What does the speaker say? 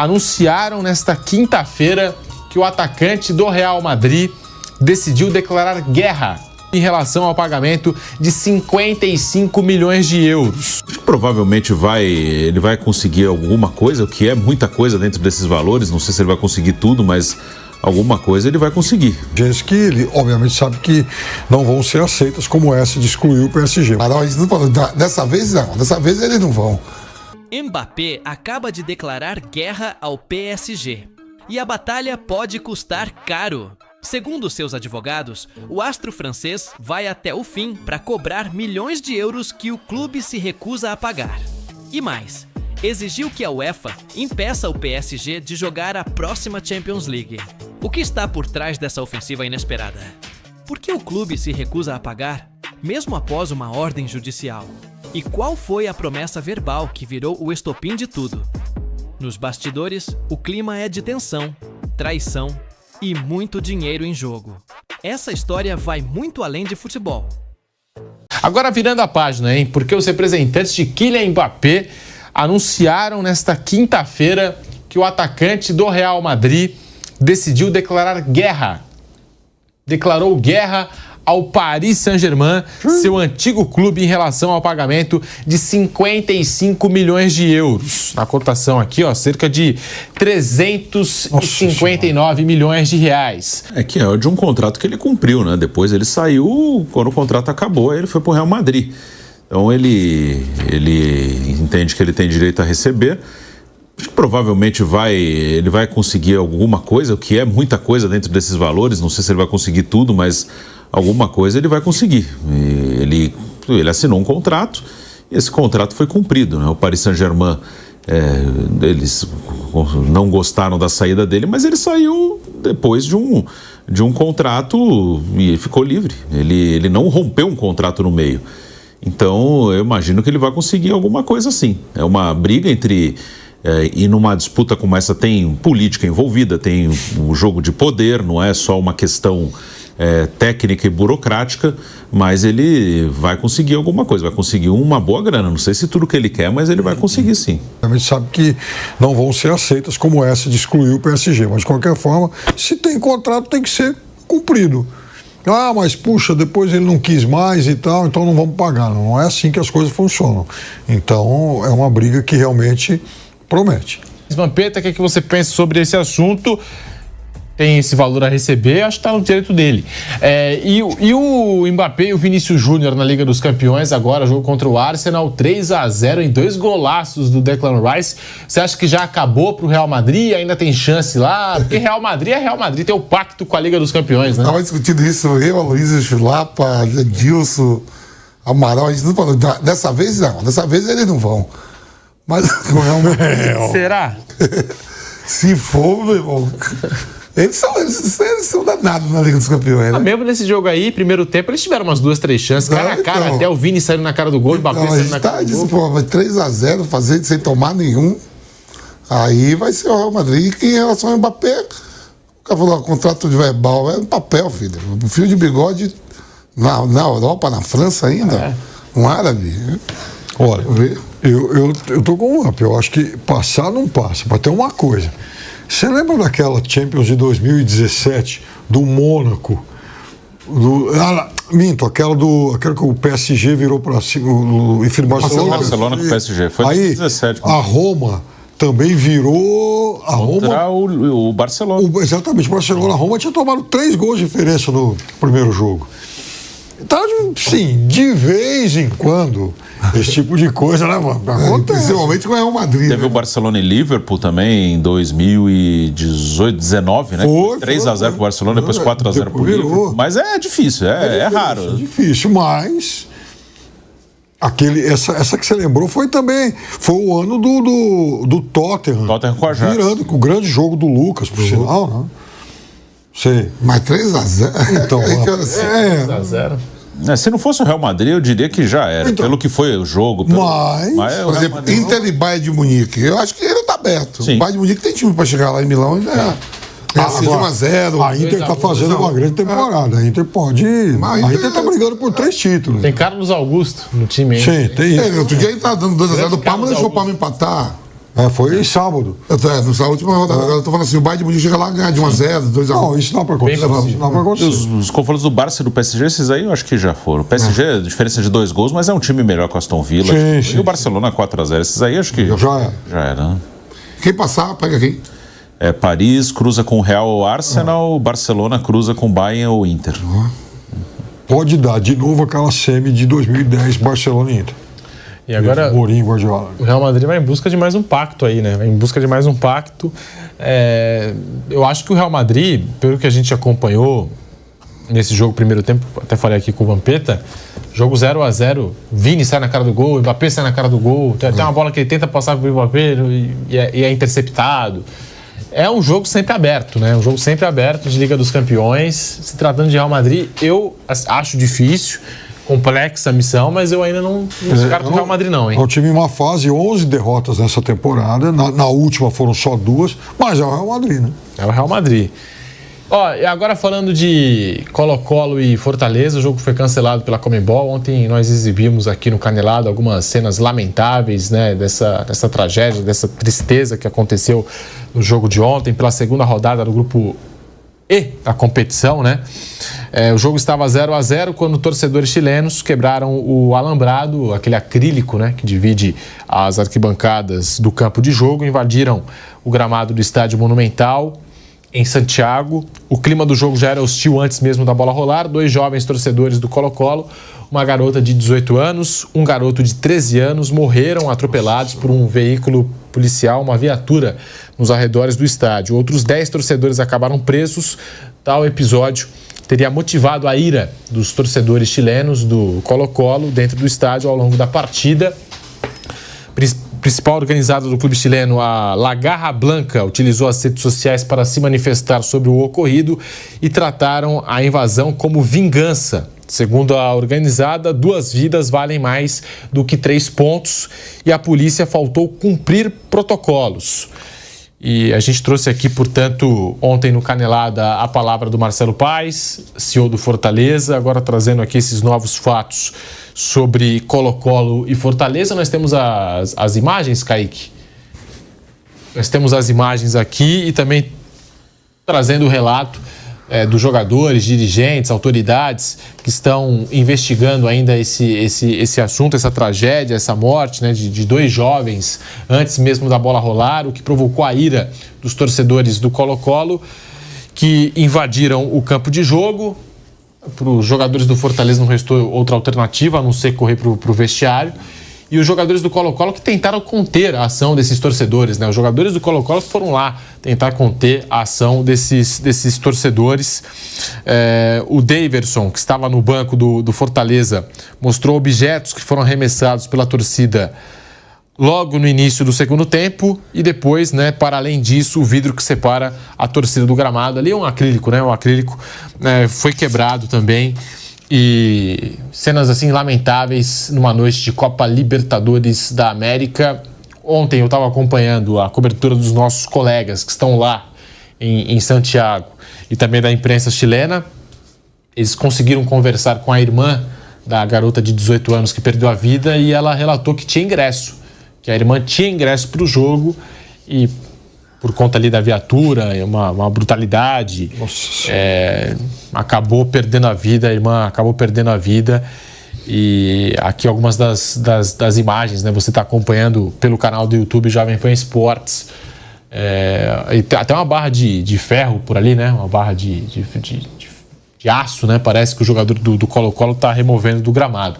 anunciaram nesta quinta-feira que o atacante do Real Madrid decidiu declarar guerra em relação ao pagamento de 55 milhões de euros. Provavelmente ele vai conseguir alguma coisa, o que é muita coisa dentro desses valores. Não sei se ele vai conseguir tudo, mas alguma coisa ele vai conseguir. Gente que ele, obviamente, sabe que não vão ser aceitas como essa de excluir o PSG. Dessa vez não, dessa vez eles não vão. Mbappé acaba de declarar guerra ao PSG. E a batalha pode custar caro. Segundo seus advogados, o astro francês vai até o fim para cobrar milhões de euros que o clube se recusa a pagar. E mais, exigiu que a UEFA impeça o PSG de jogar a próxima Champions League. O que está por trás dessa ofensiva inesperada? Por que o clube se recusa a pagar, mesmo após uma ordem judicial? E qual foi a promessa verbal que virou o estopim de tudo? Nos bastidores, o clima é de tensão, traição e muito dinheiro em jogo. Essa história vai muito além de futebol. Agora virando a página, hein? Porque os representantes de Kylian Mbappé anunciaram nesta quinta-feira que o atacante do Real Madrid decidiu declarar guerra. Declarou guerra ao Paris Saint-Germain, seu antigo clube, em relação ao pagamento de 55 milhões de euros. Na cotação aqui, cerca de 359 milhões de reais. É que é de um contrato que ele cumpriu, né? Depois ele saiu, quando o contrato acabou, aí ele foi pro Real Madrid. Então ele entende que ele tem direito a receber. Provavelmente ele vai conseguir alguma coisa, o que é muita coisa dentro desses valores. Não sei se ele vai conseguir tudo, mas alguma coisa ele vai conseguir. Ele assinou um contrato e esse contrato foi cumprido, né? O Paris Saint-Germain, eles não gostaram da saída dele, mas ele saiu depois de um contrato e ele ficou livre. Ele não rompeu um contrato no meio. Então eu imagino que ele vai conseguir alguma coisa assim. É uma briga entre... e numa disputa como essa tem política envolvida, tem um jogo de poder, não é só uma questão técnica e burocrática, mas ele vai conseguir alguma coisa, vai conseguir uma boa grana. Não sei se tudo que ele quer, mas ele vai conseguir sim. A gente sabe que não vão ser aceitas como essa de excluir o PSG, mas de qualquer forma, se tem contrato tem que ser cumprido. Ah, mas puxa, depois ele não quis mais e tal, então não vamos pagar. Não é assim que as coisas funcionam. Então é uma briga que realmente promete. Vampeta, o que você pensa sobre esse assunto? Tem esse valor a receber, acho que está no direito dele. E o Mbappé e o Vinícius Júnior na Liga dos Campeões, agora jogo contra o Arsenal, 3-0 em 2 golaços do Declan Rice. Você acha que já acabou para o Real Madrid? Ainda tem chance lá? Porque Real Madrid é Real Madrid, tem o pacto com a Liga dos Campeões, né? Estava discutindo isso, eu, Aloysio, Chulapa, Edilson, Amaral, a gente não falou. Dessa vez não, dessa vez eles não vão. Mas o Real Madrid... Será? Se for, meu irmão... Eles são danados na Liga dos Campeões, né? Mesmo nesse jogo aí, primeiro tempo, eles tiveram umas 2, 3 chances, cara a cara, então, até o Vini saindo na cara do gol, o Mbappé saindo na cara do gol. 3-0, fazer sem tomar nenhum, aí vai ser o Real Madrid. E em relação ao Mbappé, o cara falou, contrato de verbal, é um papel, filho. Um fio de bigode na Europa, na França ainda, um árabe. Olha, eu tô com um up, eu acho que passar não passa, para ter uma coisa. Você lembra daquela Champions de 2017, do Mônaco? Aquela que o PSG virou para cima, enfim, Barcelona com o PSG, foi aí, 2017. A Roma também virou... Contra o Barcelona. Exatamente, o Barcelona. A Roma tinha tomado 3 gols de diferença no primeiro jogo. Então, sim, de vez em quando, esse tipo de coisa, né, mano? Principalmente com o Real Madrid. Teve o Barcelona e Liverpool também em 2018, 19, né? 3-0 pro Barcelona, depois 4-0 pro Liverpool. Mas é difícil, é raro. É difícil, mas... Essa que você lembrou foi o ano do Tottenham. Tottenham com a Ajax. Virando, com o grande jogo do Lucas, por sinal, né? Sei. Mas 3-0. Então, 3-0. Se não fosse o Real Madrid, eu diria que já era. Então, pelo que foi o jogo. Mas por exemplo, Inter e Bayern de Munique, eu acho que ele tá aberto. Sim. O Bayern de Munique tem time para chegar lá em Milão e já... 1-0. A Inter está fazendo uma grande temporada. A Inter pode... A Inter está brigando por 3 títulos. Tem Carlos Augusto no time, hein? Sim, tem isso. Outro dia ele tá dando 2-0 do Palma, deixou o Palma empatar. Foi sábado. Na última rodada. Agora eu tô falando assim, o Bayern de Munique chega lá e ganha de 1-0, 2-1. Não, isso não é pra acontecer. Não é pra acontecer. Os confrontos do Barça e do PSG, esses aí eu acho que já foram. O PSG, diferença de 2 gols, mas é um time melhor que o Aston Villa. Sim. E o Barcelona 4-0. Esses aí acho que já era. Né? Quem passar, pega quem? Paris cruza com o Real ou Arsenal, Barcelona cruza com o Bayern ou Inter. Pode dar de novo aquela semi de 2010, Barcelona e Inter. E agora Mourinho, Guardiola. O Real Madrid vai em busca de mais um pacto aí, né? Vai em busca de mais um pacto. Eu acho que o Real Madrid, pelo que a gente acompanhou nesse jogo, primeiro tempo, até falei aqui com o Vampeta, jogo 0-0, Vini sai na cara do gol, Mbappé sai na cara do gol, tem uma bola que ele tenta passar pro Mbappé e é interceptado. É um jogo sempre aberto, né? Um jogo sempre aberto de Liga dos Campeões. Se tratando de Real Madrid, eu acho difícil, complexa a missão, mas eu ainda não descarto o Real Madrid não, hein? É um time em uma fase, 11 derrotas nessa temporada, na última foram só 2, mas é o Real Madrid, né? É o Real Madrid. E agora falando de Colo-Colo e Fortaleza, o jogo foi cancelado pela Conmebol. Ontem nós exibimos aqui no Canelado algumas cenas lamentáveis, né, dessa tragédia, dessa tristeza que aconteceu no jogo de ontem, pela segunda rodada do grupo E da competição, né? O jogo estava 0-0 quando torcedores chilenos quebraram o alambrado, aquele acrílico, né, que divide as arquibancadas do campo de jogo, invadiram o gramado do Estádio Monumental em Santiago. O clima do jogo já era hostil antes mesmo da bola rolar. 2 jovens torcedores do Colo-Colo, uma garota de 18 anos, um garoto de 13 anos, morreram atropelados por um veículo policial, uma viatura nos arredores do estádio. Outros 10 torcedores acabaram presos. Tal episódio teria motivado a ira dos torcedores chilenos do Colo-Colo dentro do estádio ao longo da partida. Principal organizada do clube chileno, a La Garra Blanca, utilizou as redes sociais para se manifestar sobre o ocorrido e trataram a invasão como vingança. Segundo a organizada, 2 vidas valem mais do que 3 pontos e a polícia faltou cumprir protocolos. E a gente trouxe aqui, portanto, ontem no Canelada a palavra do Marcelo Paes, CEO do Fortaleza, agora trazendo aqui esses novos fatos sobre Colo-Colo e Fortaleza. Nós temos as imagens, Kaique? Nós temos as imagens aqui e também trazendo o relato dos jogadores, dirigentes, autoridades que estão investigando ainda esse assunto, essa tragédia, essa morte, né, de 2 jovens antes mesmo da bola rolar, o que provocou a ira dos torcedores do Colo-Colo que invadiram o campo de jogo. Para os jogadores do Fortaleza não restou outra alternativa a não ser correr para o vestiário. E os jogadores do Colo-Colo que tentaram conter a ação desses torcedores, né? Os jogadores do Colo-Colo foram lá tentar conter a ação desses torcedores. O Daverson, que estava no banco do Fortaleza, mostrou objetos que foram arremessados pela torcida logo no início do segundo tempo e depois, né, para além disso, o vidro que separa a torcida do gramado. Ali é um acrílico, né? O acrílico foi quebrado também. E cenas assim lamentáveis numa noite de Copa Libertadores da América. Ontem eu estava acompanhando a cobertura dos nossos colegas que estão lá em Santiago e também da imprensa chilena. Eles conseguiram conversar com a irmã da garota de 18 anos que perdeu a vida e ela relatou que tinha ingresso, que a irmã tinha ingresso para o jogo e por conta ali da viatura, uma brutalidade, acabou perdendo a vida, a irmã acabou perdendo a vida. E aqui algumas das imagens, né? Você está acompanhando pelo canal do YouTube Jovem Pan Esportes. E até uma barra de ferro por ali, né? Uma barra de aço, né? Parece que o jogador do Colo-Colo está removendo do gramado.